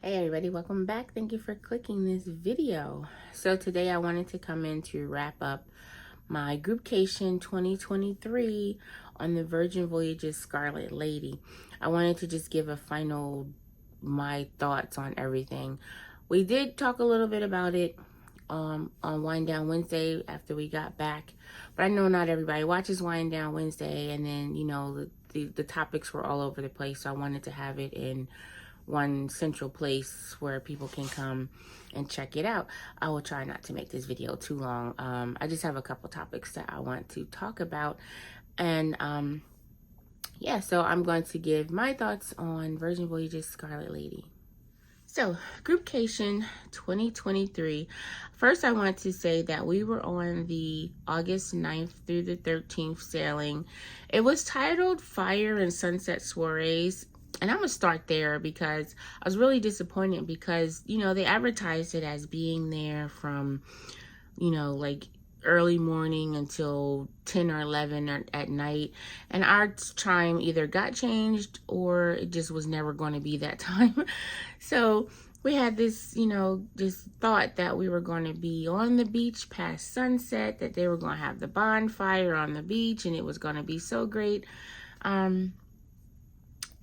Hey everybody, welcome back. Thank you for clicking this video. So today I wanted to come in to wrap up my Groupcation 2023 on the Virgin Voyages Scarlet Lady. I wanted to just give my thoughts on everything. We did talk a little bit about it on Wind Down Wednesday after we got back, but I know not everybody watches Wind Down Wednesday, and then the topics were all over the place, so I wanted to have it in one central place where people can come and check it out. I will try not to make this video too long. I just have a couple topics that I want to talk about, and yeah, so I'm going to give my thoughts on Virgin Voyages Scarlet Lady. So, Groupcation 2023. First, I want to say that we were on the August 9th through the 13th sailing. It was titled Fire and Sunset Soirees. And I'm going to start there because I was really disappointed because, they advertised it as being there from, like early morning until 10 or 11 at night. And our time either got changed or it just was never going to be that time. So we had this, this thought that we were going to be on the beach past sunset, that they were going to have the bonfire on the beach and it was going to be so great.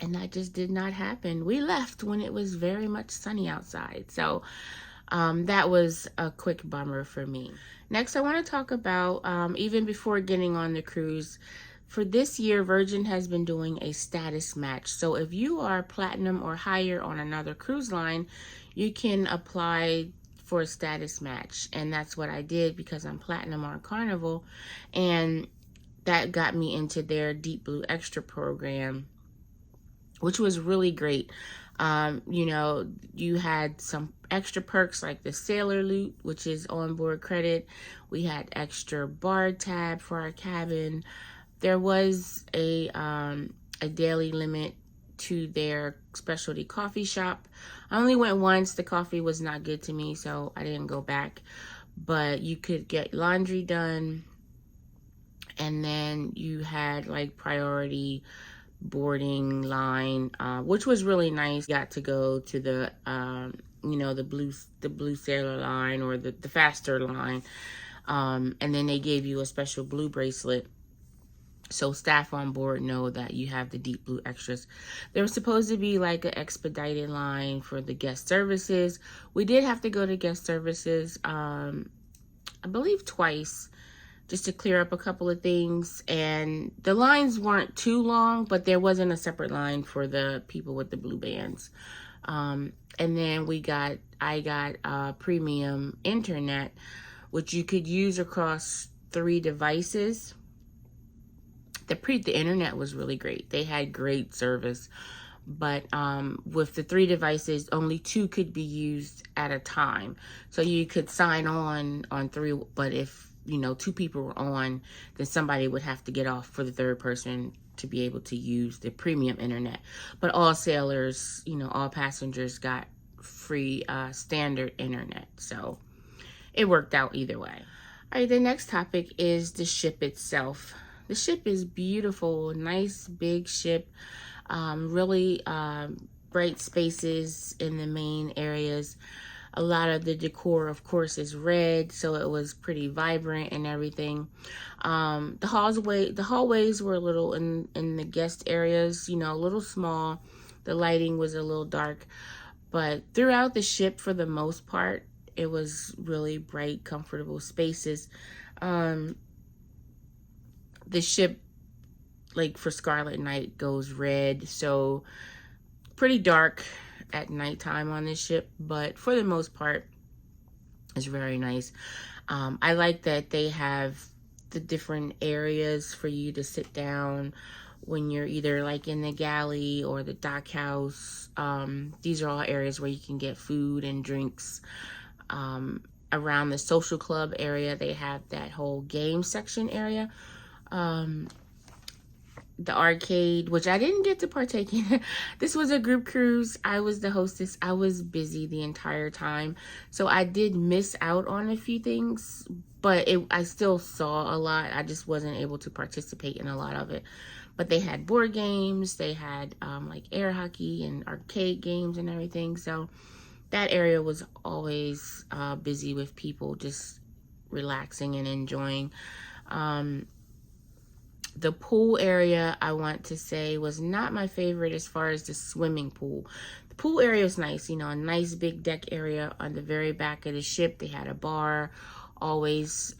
And that just did not happen. We left when it was very much sunny outside. So that was a quick bummer for me. Next, I want to talk about, even before getting on the cruise, for this year, Virgin has been doing a status match. So if you are platinum or higher on another cruise line, you can apply for a status match. And that's what I did because I'm platinum on Carnival. And that got me into their Deep Blue Extra program, which was really great. You had some extra perks like the Sailor Loot, which is onboard credit. We had extra bar tab for our cabin. There was a daily limit to their specialty coffee shop. I only went once. The coffee was not good to me, so I didn't go back. But you could get laundry done. And then you had like priority boarding line, which was really nice. Got to go to the the blue sailor line or the faster line, and then they gave you a special blue bracelet so staff on board know that you have the Deep Blue Extras. There was supposed to be like an expedited line for the guest services. We did have to go to guest services, I believe twice, just to clear up a couple of things. And the lines weren't too long, but there wasn't a separate line for the people with the blue bands. And then I got premium internet, which you could use across 3 devices. The internet was really great. They had great service, but with the 3 devices, only 2 could be used at a time. So you could sign on 3, but if 2 people were on, then somebody would have to get off for the 3rd person to be able to use the premium internet. But all sailors, all passengers got free standard internet. So it worked out either way. All right, the next topic is the ship itself. The ship is beautiful, nice big ship, really bright spaces in the main areas. A lot of the decor, of course, is red, so it was pretty vibrant and everything. The hallways were a little in the guest areas, a little small. The lighting was a little dark, but throughout the ship, for the most part, it was really bright, comfortable spaces. The ship, like for Scarlet Night, goes red, so pretty dark at nighttime on this ship, but for the most part, it's very nice. I like that they have the different areas for you to sit down when you're either like in the galley or the dock house. These are all areas where you can get food and drinks. Around the social club area, they have that whole game section area. The arcade, which I didn't get to partake in. This was a group cruise. I was the hostess. I was busy the entire time, so I did miss out on a few things, but I still saw a lot. I just wasn't able to participate in a lot of it. But they had board games, they had like air hockey and arcade games and everything. So that area was always busy with people just relaxing and enjoying. The pool area, I want to say, was not my favorite as far as the swimming pool. The pool area was nice, you know, a nice big deck area on the very back of the ship. They had a bar, always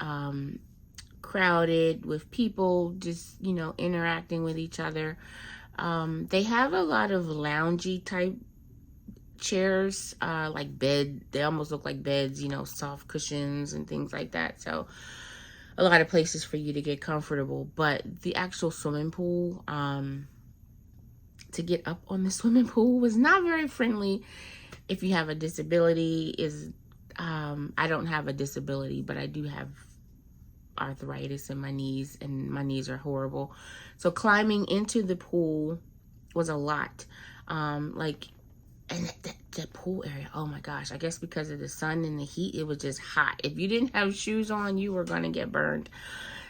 crowded with people just, you know, interacting with each other. They have a lot of loungy type chairs, like bed. They almost look like beds, you know, soft cushions and things like that. So a lot of places for you to get comfortable. But the actual swimming pool, to get up on the swimming pool was not very friendly. If you have a disability, I don't have a disability, but I do have arthritis in my knees, and my knees are horrible. So climbing into the pool was a lot. And that pool area, oh my gosh, I guess because of the sun and the heat, it was just hot. If you didn't have shoes on, you were going to get burned.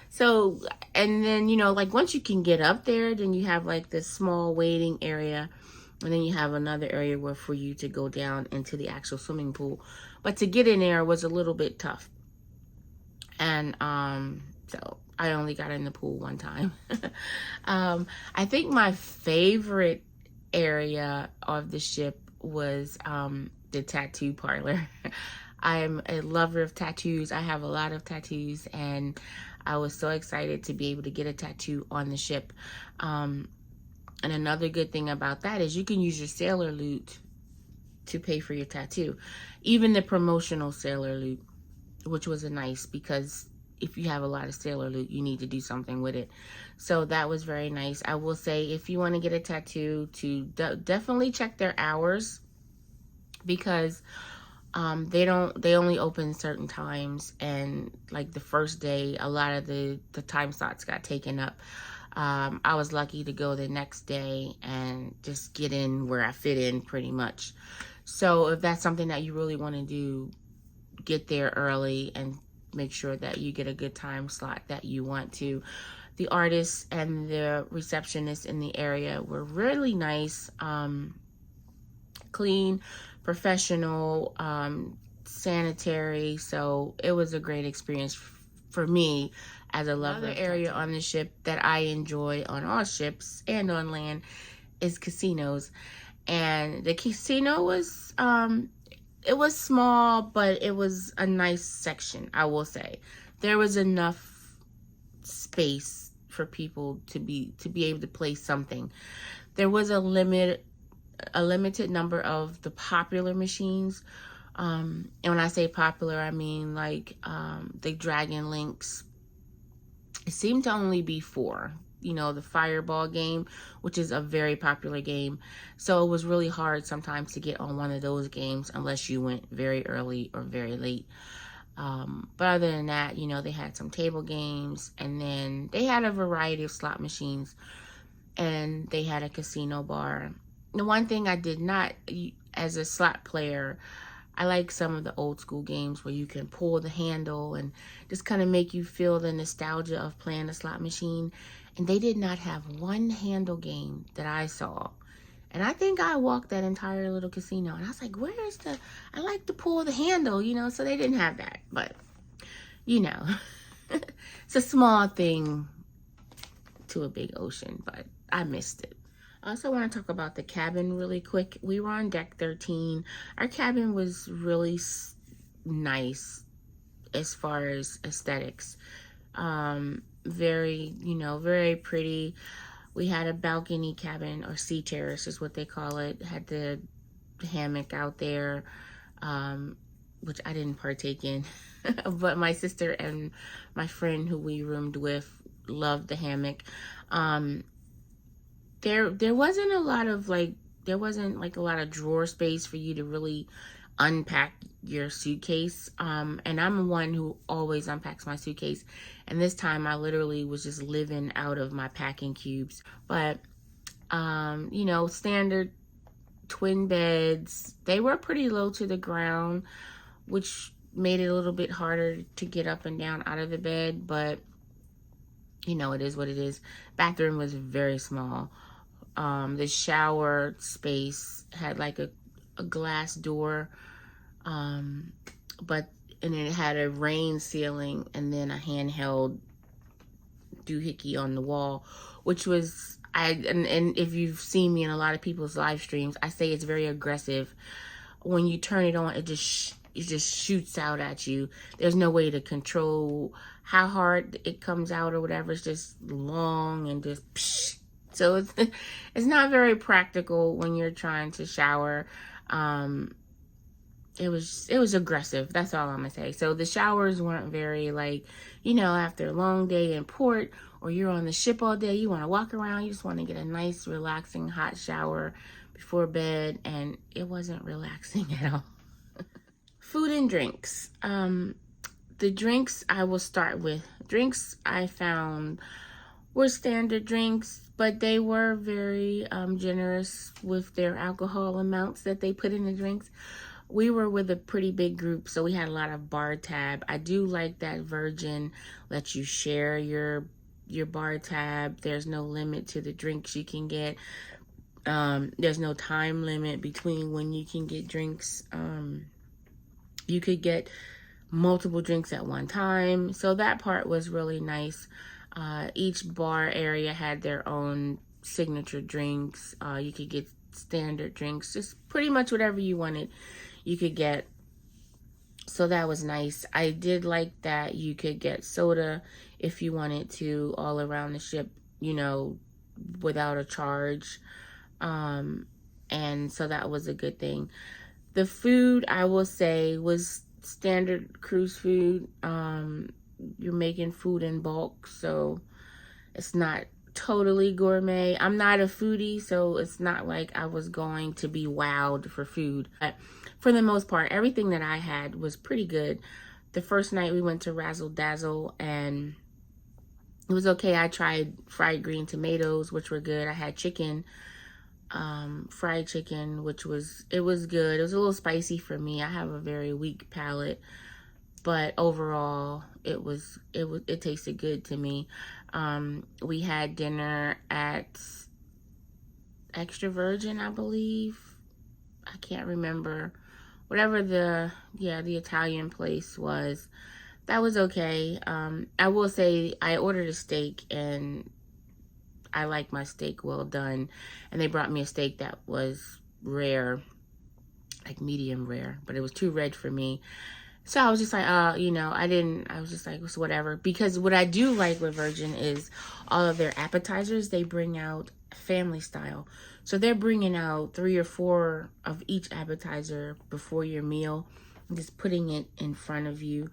So, and then, you know, like once you can get up there, then you have like this small waiting area. And then you have another area where for you to go down into the actual swimming pool. But to get in there was a little bit tough. And so I only got in the pool one time. I think my favorite area of the ship was the tattoo parlor. I am a lover of tattoos. I have a lot of tattoos, and I was so excited to be able to get a tattoo on the ship. And another good thing about that is you can use your sailor loot to pay for your tattoo. Even the promotional sailor loot, which was nice, because if you have a lot of sailor loot, you need to do something with it. So that was very nice. I will say, if you want to get a tattoo, to definitely check their hours, because they only open certain times, and like the first day, a lot of the time slots got taken up. I was lucky to go the next day and just get in where I fit in pretty much. So if that's something that you really want to do, get there early and make sure that you get a good time slot that you want to. The artists and the receptionists in the area were really nice, clean, professional, sanitary. So it was a great experience for me as a lover. Another area on the ship that I enjoy on all ships and on land is casinos. And the casino was, it was small, but it was a nice section, I will say. There was enough space for people to be able to play something. There was a limited number of the popular machines. And when I say popular, I mean like the Dragon Links. It seemed to only be 4. You know, the Fireball game, which is a very popular game. So it was really hard sometimes to get on one of those games unless you went very early or very late. But other than that, you know, they had some table games, and then they had a variety of slot machines, and they had a casino bar. The one thing I did not, as a slot player, I like some of the old school games where you can pull the handle and just kind of make you feel the nostalgia of playing a slot machine. And they did not have one handle game that I saw. And I think I walked that entire little casino, and I was like, where's I like to pull the handle, you know? So they didn't have that. But, you know, it's a small thing to a big ocean, but I missed it. I also want to talk about the cabin really quick. We were on deck 13. Our cabin was really nice as far as aesthetics. Very, you know, very pretty. We had a balcony cabin, or sea terrace is what they call it. Had the hammock out there, which I didn't partake in. But my sister and my friend who we roomed with loved the hammock. There wasn't a lot of a lot of drawer space for you to really unpack your suitcase. And I'm one who always unpacks my suitcase. And this time I literally was just living out of my packing cubes. But, you know, standard twin beds, they were pretty low to the ground, which made it a little bit harder to get up and down out of the bed. But you know, it is what it is. Bathroom was very small. The shower space had like a glass door, but and it had a rain ceiling and then a handheld doohickey on the wall, which was and if you've seen me in a lot of people's live streams, I say it's very aggressive. When you turn it on, it just shoots out at you. There's no way to control how hard it comes out or whatever. It's just long and just psh. So it's not very practical when you're trying to shower. It was aggressive. That's all I'm gonna say. So the showers weren't very, like, you know, after a long day in port or you're on the ship all day, you want to walk around, you just want to get a nice relaxing hot shower before bed, and it wasn't relaxing at all. Food and drinks. The drinks, I will start with. Drinks I found were standard drinks, but they were very generous with their alcohol amounts that they put in the drinks. We were with a pretty big group, so we had a lot of bar tab. I do like that Virgin lets you share your bar tab. There's no limit to the drinks you can get. There's no time limit between when you can get drinks. You could get multiple drinks at one time, so that part was really nice. Each bar area had their own signature drinks. You could get standard drinks, just pretty much whatever you wanted you could get. So that was nice. I did like that you could get soda if you wanted to all around the ship, you know, without a charge. And so that was a good thing. The food, I will say, was standard cruise food. You're making food in bulk, so it's not totally gourmet. I'm not a foodie, so it's not like I was going to be wowed for food. But for the most part, everything that I had was pretty good. The first night we went to Razzle Dazzle, and it was okay. I tried fried green tomatoes, which were good. I had chicken, fried chicken, which was good. It was a little spicy for me. I have a very weak palate, but overall it tasted good to me. We had dinner at Extra Virgin, I believe. I can't remember. Whatever the Italian place was. That was okay. I will say I ordered a steak, and I like my steak well done. And they brought me a steak that was rare, like medium rare, but it was too red for me. So I was just like, you know, I was just like, it's whatever. Because what I do like with Virgin is all of their appetizers, they bring out family style. So they're bringing out 3 or 4 of each appetizer before your meal, and just putting it in front of you,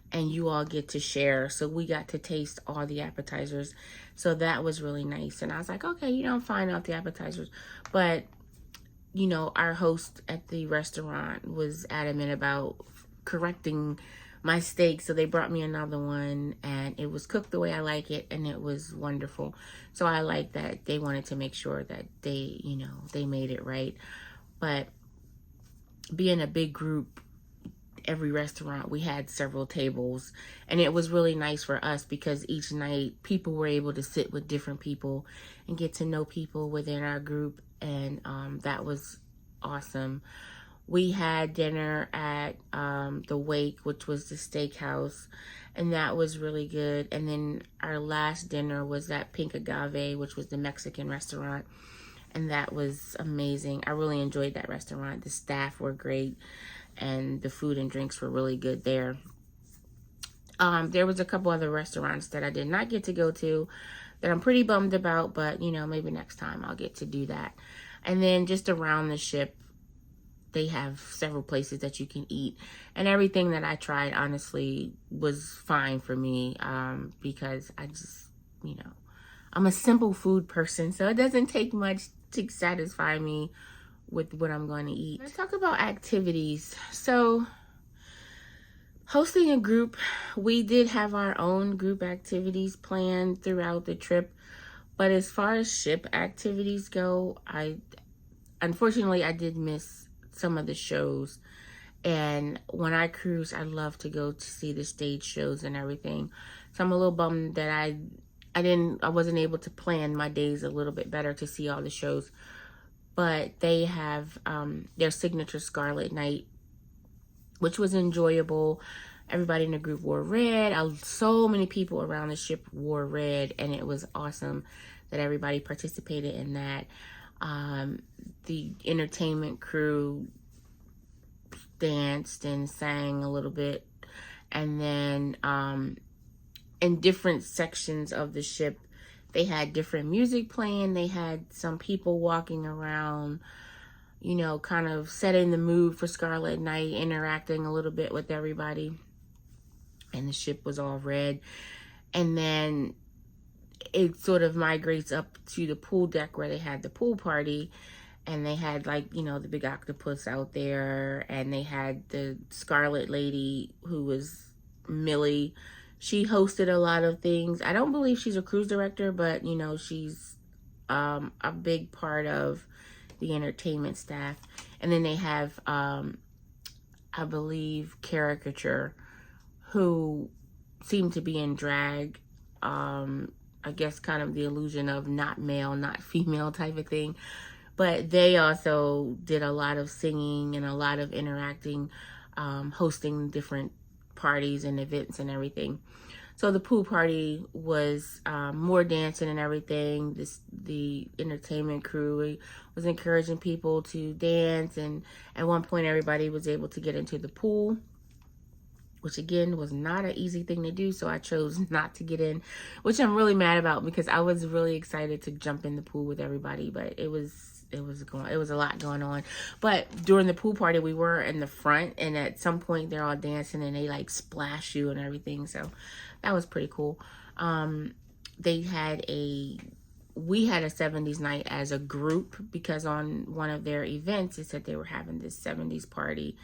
and you all get to share. So we got to taste all the appetizers. So that was really nice. And I was like, okay, you know, I'm fine off the appetizers. But, you know, our host at the restaurant was adamant about correcting my steak, so they brought me another one, and it was cooked the way I like it, and it was wonderful. So I like that they wanted to make sure that they, you know, they made it right. But being a big group, every restaurant we had several tables, and it was really nice for us because each night people were able to sit with different people and get to know people within our group, and that was awesome. We had dinner at the Wake, which was the steakhouse, and that was really good. And then our last dinner was at Pink Agave, which was the Mexican restaurant, and that was amazing. I really enjoyed that restaurant. The staff were great, and the food and drinks were really good there. There was a couple other restaurants that I did not get to go to that I'm pretty bummed about, but, you know, maybe next time I'll get to do that. And then just around the ship, they have several places that you can eat, and everything that I tried honestly was fine for me, because I just, you know, I'm a simple food person, so it doesn't take much to satisfy me with what I'm going to eat. Let's talk about activities. So hosting a group, we did have our own group activities planned throughout the trip, but as far as ship activities go, unfortunately I did miss some of the shows. And when I cruise, I love to go to see the stage shows and everything. So I'm a little bummed that I I wasn't able to plan my days a little bit better to see all the shows. But they have their signature Scarlet Night, which was enjoyable. Everybody in the group wore red. So many people around the ship wore red, and it was awesome that everybody participated in that. The entertainment crew danced and sang a little bit, and then in different sections of the ship, they had different music playing. They had some people walking around, you know, kind of setting the mood for Scarlet Night, interacting a little bit with everybody. And the ship was all red. And then it sort of migrates up to the pool deck where they had the pool party. And they had, like, you know, the big octopus out there. And they had the Scarlet Lady, who was Millie. She hosted a lot of things. I don't believe she's a cruise director, but, you know, she's a big part of the entertainment staff. And then they have, I believe, Caricature, who seemed to be in drag. I guess kind of the illusion of not male, not female type of thing. But they also did a lot of singing and a lot of interacting, hosting different parties and events and everything. So the pool party was more dancing and everything. The entertainment crew was encouraging people to dance, and at one point everybody was able to get into the pool, which again was not an easy thing to do, so I chose not to get in, which I'm really mad about because I was really excited to jump in the pool with everybody, but it was a lot going on. But during the pool party, we were in the front, and at some point they're all dancing and they like splash you and everything, so that was pretty cool. We had a 70s night as a group, because on one of their events it said they were having this 70s party,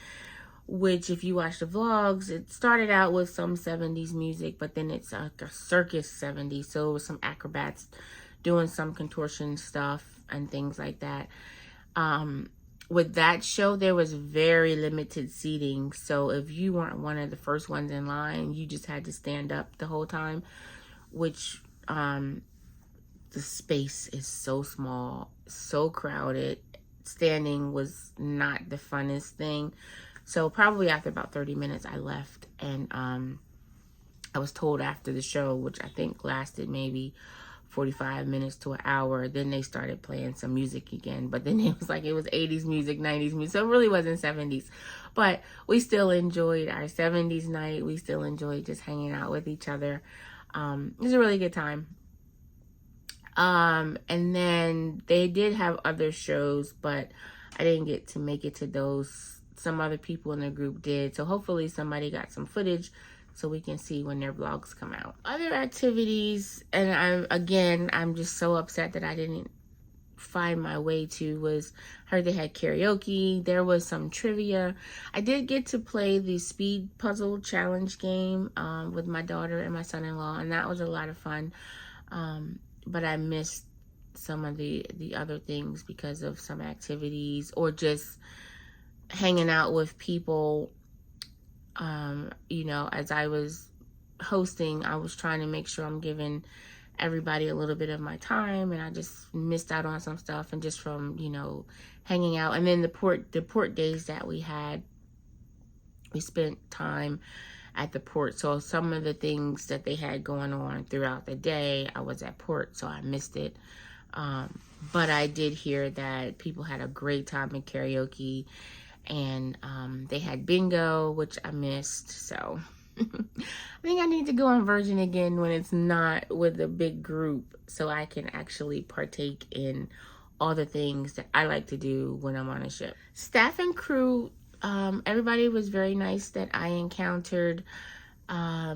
which if you watch the vlogs, it started out with some 70s music, but then it's like a circus 70s, so it was some acrobats doing some contortion stuff and things like that. With that show, there was very limited seating, so if you weren't one of the first ones in line, you just had to stand up the whole time, which the space is so small, so crowded. Standing was not the funnest thing. So probably after about 30 minutes, I left, and I was told after the show, which I think lasted maybe 45 minutes to an hour, then they started playing some music again. But then it was like it was 80s music, 90s music, so it really wasn't 70s. But we still enjoyed our 70s night. We still enjoyed just hanging out with each other. It was a really good time. And then they did have other shows, but I didn't get to make it to those. Some other people in the group did, so hopefully somebody got some footage so we can see when their vlogs come out. Other activities, and I'm just so upset that I didn't find my way to, was I heard they had karaoke. There was some trivia. I did get to play the speed puzzle challenge game with my daughter and my son-in-law, and that was a lot of fun. But I missed some of the other things because of some activities or just hanging out with people. You know, as I was hosting, I was trying to make sure I'm giving everybody a little bit of my time, and I just missed out on some stuff, and just from, you know, hanging out. And then the port days that we had, we spent time at the port, so some of the things that they had going on throughout the day, I was at port, so I missed it. But I did hear that people had a great time in karaoke, and they had bingo, which I missed. So I think I need to go on Virgin again when it's not with a big group, so I can actually partake in all the things that I like to do when I'm on a ship. Staff and crew, everybody was very nice that I encountered.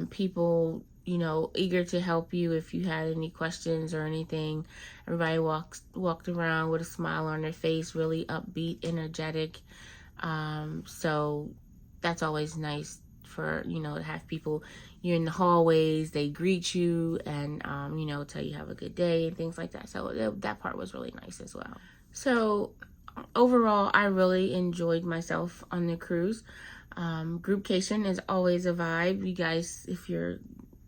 People, you know, eager to help you if you had any questions or anything. Everybody walked around with a smile on their face, really upbeat, energetic. So that's always nice for, you know, to have people, you're in the hallways, they greet you and, you know, tell you have a good day and things like that. So that part was really nice as well. So overall, I really enjoyed myself on the cruise. Groupcation is always a vibe. You guys, if you're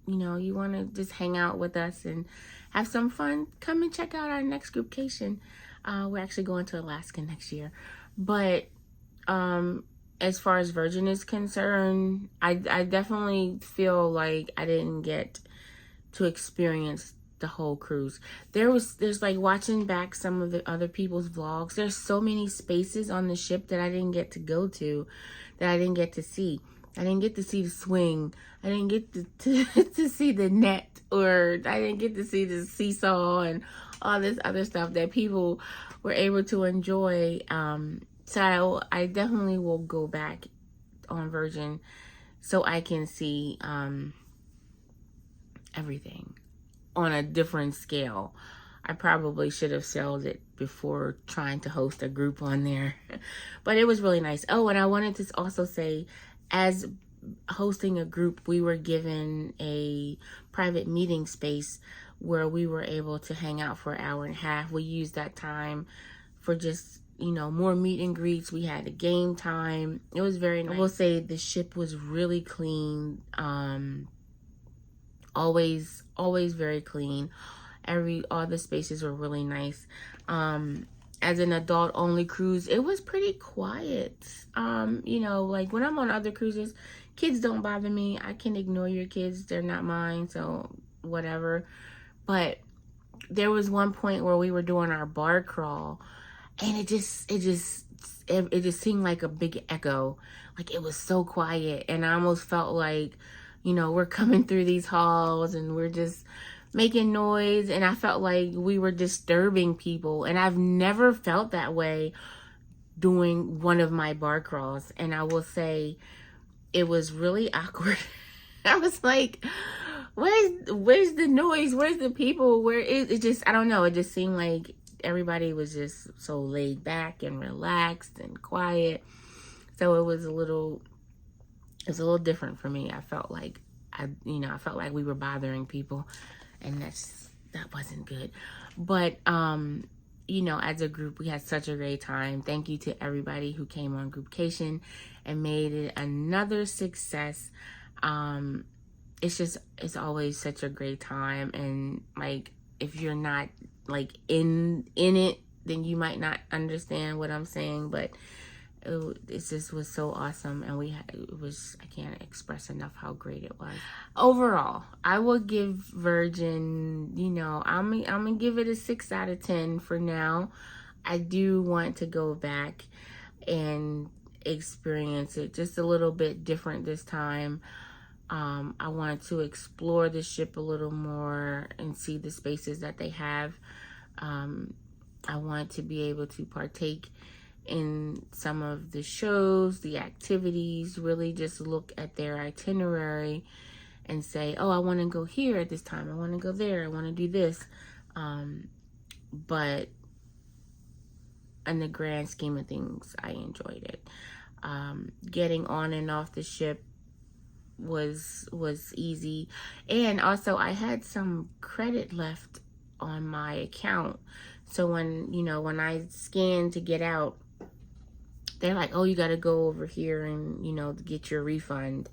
you want to just hang out with us and have some fun, come and check out our next groupcation. We're actually going to Alaska next year. But as far as Virgin is concerned, I definitely feel like I didn't get to experience the whole cruise. There's like watching back some of the other people's vlogs. There's so many spaces on the ship that I didn't get to go to, that I didn't get to see. I didn't get to see the swing. I didn't get to see the net, or I didn't get to see the seesaw and all this other stuff that people were able to enjoy. So I definitely will go back on Virgin so I can see everything on a different scale. I probably should have sailed it before trying to host a group on there. But it was really nice. Oh, and I wanted to also say, as hosting a group, we were given a private meeting space where we were able to hang out for an hour and a half. We used that time for just, more meet and greets. We had a game time. It was very nice. I will say the ship was really clean. Always very clean. All the spaces were really nice. As an adult only cruise, it was pretty quiet. Like when I'm on other cruises, kids don't bother me. I can ignore your kids. They're not mine, so whatever. But there was one point where we were doing our bar crawl, and it just seemed like a big echo. Like it was so quiet, and I almost felt like, we're coming through these halls and we're just making noise, and I felt like we were disturbing people, and I've never felt that way doing one of my bar crawls. And I will say it was really awkward. I was like, where's the noise? Where's the people? Where is it? Just, I don't know. It just seemed like everybody was just so laid back and relaxed and quiet. So it was a little different for me. I felt like I felt like we were bothering people, and that wasn't good. But as a group, we had such a great time. Thank you to everybody who came on Groupcation and made it another success. It's always such a great time, and like, if you're not like in it, then you might not understand what I'm saying, but it just was so awesome. And I can't express enough how great it was. Overall, I will give Virgin, I'm gonna give it a 6 out of 10 for now. I do want to go back and experience it just a little bit different this time. I wanted to explore the ship a little more and see the spaces that they have. I want to be able to partake in some of the shows, the activities, really just look at their itinerary and say, oh, I want to go here at this time. I want to go there. I want to do this. But in the grand scheme of things, I enjoyed it. Getting on and off the ship was easy. And also I had some credit left on my account. So when I scanned to get out, they're like, oh, you got to go over here and, get your refund.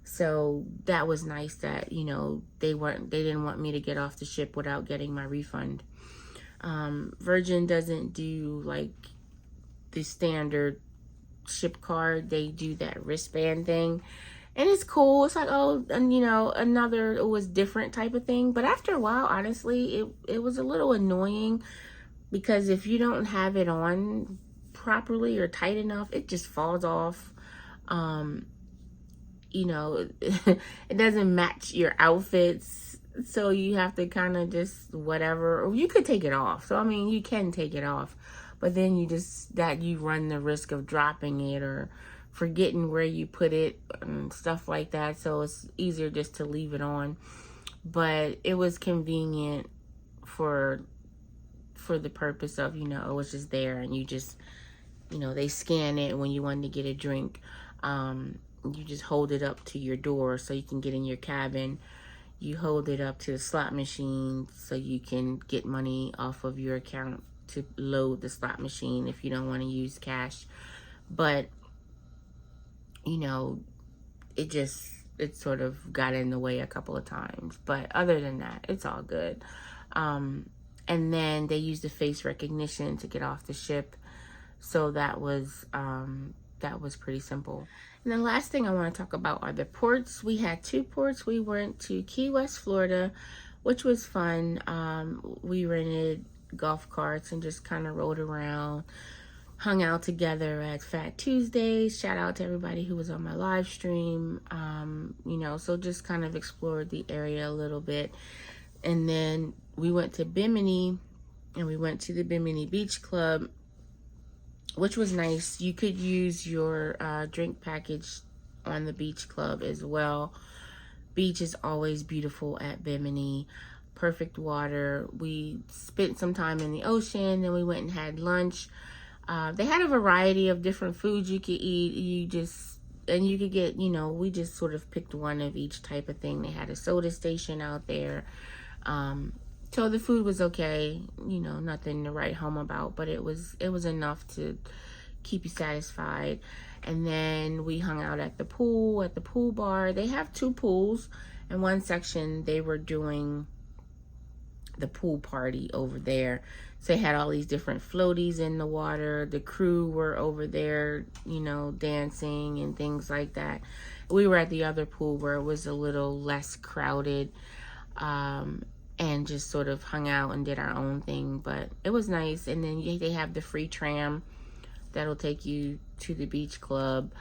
So that was nice that, they didn't want me to get off the ship without getting my refund. Virgin doesn't do like the standard ship card. They do that wristband thing, and it's cool. It's like, oh, and it was different type of thing. But after a while, honestly, it was a little annoying, because if you don't have it on properly or tight enough, it just falls off. It doesn't match your outfits, so you have to kind of just whatever, or you could take it off. So I mean, you can take it off, but then you run the risk of dropping it or forgetting where you put it and stuff like that. So it's easier just to leave it on. But it was convenient for the purpose of, it was just there, and you just, they scan it when you want to get a drink. You just hold it up to your door so you can get in your cabin. You hold it up to the slot machine so you can get money off of your account to load the slot machine if you don't want to use cash. But, it just, it sort of got in the way a couple of times. But other than that, it's all good. And then they used the face recognition to get off the ship. So that was pretty simple. And the last thing I want to talk about are the ports. We had 2 ports. We went to Key West, Florida, which was fun. We rented golf carts and just kind of rode around, hung out together at Fat Tuesdays. Shout out to everybody who was on my live stream. You know, so just kind of explored the area a little bit. And then we went to Bimini, and we went to the Bimini Beach Club, which was nice. You could use your drink package on the beach club as well. Beach is always beautiful at Bimini. Perfect water. We spent some time in the ocean, then we went and had lunch. They had a variety of different foods you could eat. You could get, you know, we just sort of picked one of each type of thing. They had a soda station out there. So the food was okay, you know, nothing to write home about, but it was enough to keep you satisfied. And then we hung out at the pool bar. They have 2 pools. In one section, they were doing the pool party over there. So they had all these different floaties in the water. The crew were over there, you know, dancing and things like that. We were at the other pool where it was a little less crowded, and just sort of hung out and did our own thing, but it was nice. And then they have the free tram that'll take you to the beach club.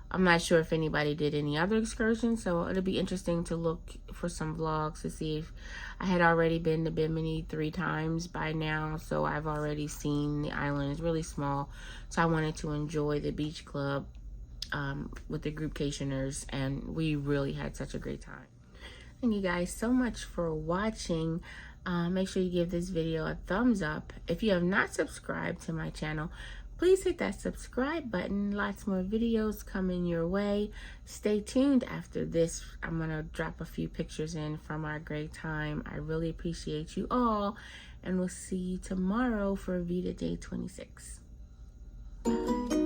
I'm not sure if anybody did any other excursions, so it'll be interesting to look for some vlogs to see if I had already been to Bimini 3 times by now, so I've already seen the island. It's really small, so I wanted to enjoy the beach club with the groupcationers, and we really had such a great time. Thank you guys so much for watching. Make sure you give this video a thumbs up. If you have not subscribed to my channel, please hit that subscribe button. Lots more videos coming your way. Stay tuned after this. I'm going to drop a few pictures in from our great time. I really appreciate you all, and we'll see you tomorrow for Vita Day 26. Bye.